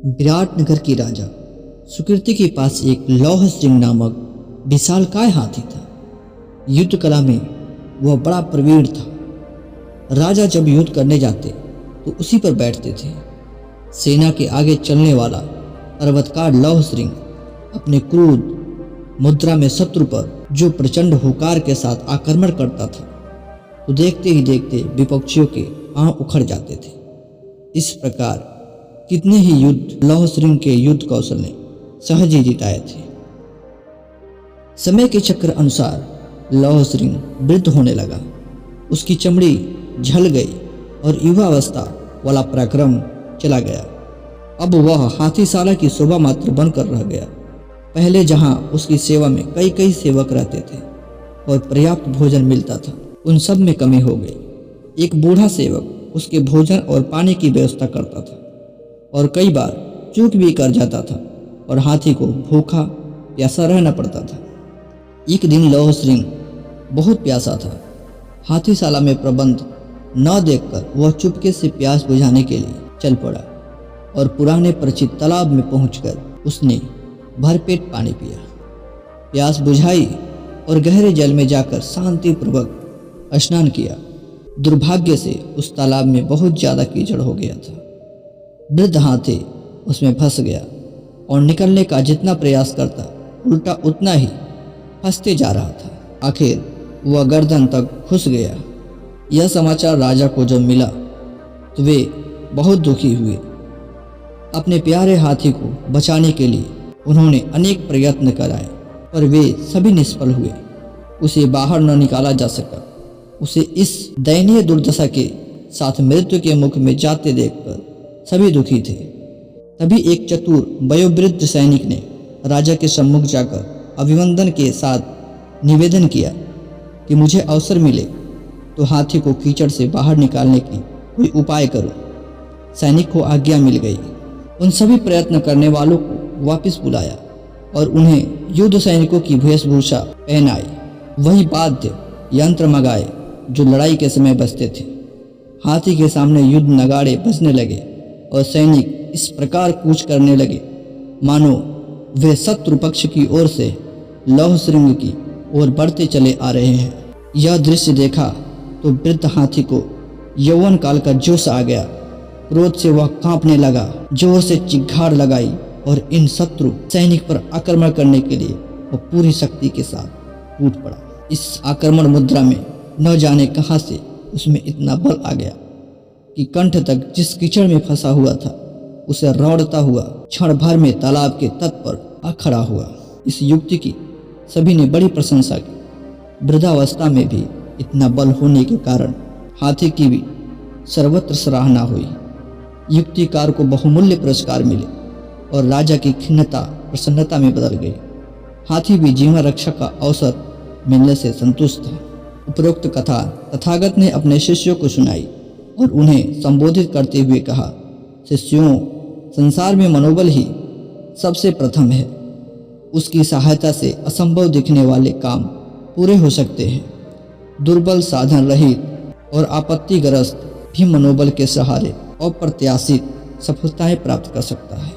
विराटनगर की राजा सुकृति के पास एक लौह सिंह नामक विशालकाय हाथी था। युद्ध कला में वह बड़ा प्रवीण था। राजा जब युद्ध करने जाते तो उसी पर बैठते थे। सेना के आगे चलने वाला पर्वतकार लौह सिंह अपने क्रोध मुद्रा में शत्रु पर जो प्रचंड हुंकार के साथ आक्रमण करता था तो देखते ही देखते विपक्षियों के पांव उखड़ जाते थे। इस प्रकार कितने ही युद्ध लौह सिंह के युद्ध कौशल ने सहज ही जिताए थे। समय के चक्र अनुसार लौह सिंह वृद्ध होने लगा। उसकी चमड़ी झल गई और युवावस्था वाला पराक्रम चला गया। अब वह हाथीशाला की शोभा मात्र बनकर रह गया। पहले जहां उसकी सेवा में कई कई सेवक रहते थे और पर्याप्त भोजन मिलता था, उन सब में कमी हो गई। एक बूढ़ा सेवक उसके भोजन और पानी की व्यवस्था करता था और कई बार चूक भी कर जाता था और हाथी को भूखा प्यासा रहना पड़ता था। एक दिन लौह सिंह बहुत प्यासा था। हाथीशाला में प्रबंध न देखकर वह चुपके से प्यास बुझाने के लिए चल पड़ा और पुराने परिचित तालाब में पहुंचकर उसने भरपेट पानी पिया। प्यास बुझाई और गहरे जल में जाकर शांतिपूर्वक स्नान किया। दुर्भाग्य से उस तालाब में बहुत ज्यादा कीचड़ हो गया था। वृद्ध हाथी उसमें फंस गया और निकलने का जितना प्रयास करता उल्टा उतना ही फंसते जा रहा था। आखिर वह गर्दन तक घुस गया। यह समाचार राजा को जब मिला तो वे बहुत दुखी हुए। अपने प्यारे हाथी को बचाने के लिए उन्होंने अनेक प्रयत्न कराए पर वे सभी निष्फल हुए। उसे बाहर न निकाला जा सका। उसे इस दयनीय दुर्दशा के साथ मृत्यु के मुख में जाते देखकर सभी दुखी थे। तभी एक चतुर वयोवृद्ध सैनिक ने राजा के सम्मुख जाकर अभिवंदन के साथ निवेदन किया कि मुझे अवसर मिले तो हाथी को कीचड़ से बाहर निकालने की कोई उपाय करो। सैनिक को आज्ञा मिल गई। उन सभी प्रयत्न करने वालों को वापस बुलाया और उन्हें युद्ध सैनिकों की वेशभूषा पहनाई। वही वाद्य यंत्र मंगाए जो लड़ाई के समय बजते थे। हाथी के सामने युद्ध नगाड़े बजने लगे और सैनिक इस प्रकार कूच करने लगे मानो वे शत्रु पक्ष की ओर से लौह सिंह की ओर बढ़ते चले आ रहे हैं। यह दृश्य देखा तो वृद्ध हाथी को यौवन काल का जोश आ गया। क्रोध से वह कांपने लगा, जोर से चिघाड़ लगाई और इन शत्रु सैनिक पर आक्रमण करने के लिए वह पूरी शक्ति के साथ टूट पड़ा। इस आक्रमण मुद्रा में न जाने कहां से उसमें इतना बल आ गया कि कंठ तक जिस कीचड़ में फंसा हुआ था उसे रौड़ता हुआ क्षण भर में तालाब के तट पर आ खड़ा हुआ। इस युक्ति की सभी ने बड़ी प्रशंसा की। वृद्धावस्था में भी इतना बल होने के कारण हाथी की भी सर्वत्र सराहना हुई। युक्तिकार को बहुमूल्य पुरस्कार मिले और राजा की खिन्नता प्रसन्नता में बदल गई। हाथी भी जीवन रक्षा का अवसर मिलने से संतुष्ट था। उपरोक्त कथा तथागत ने अपने शिष्यों को सुनाई और उन्हें संबोधित करते हुए कहा, शिष्यों, संसार में मनोबल ही सबसे प्रथम है। उसकी सहायता से असंभव दिखने वाले काम पूरे हो सकते हैं। दुर्बल, साधन रहित और आपत्तिग्रस्त भी मनोबल के सहारे अप्रत्याशित सफलताएं प्राप्त कर सकता है।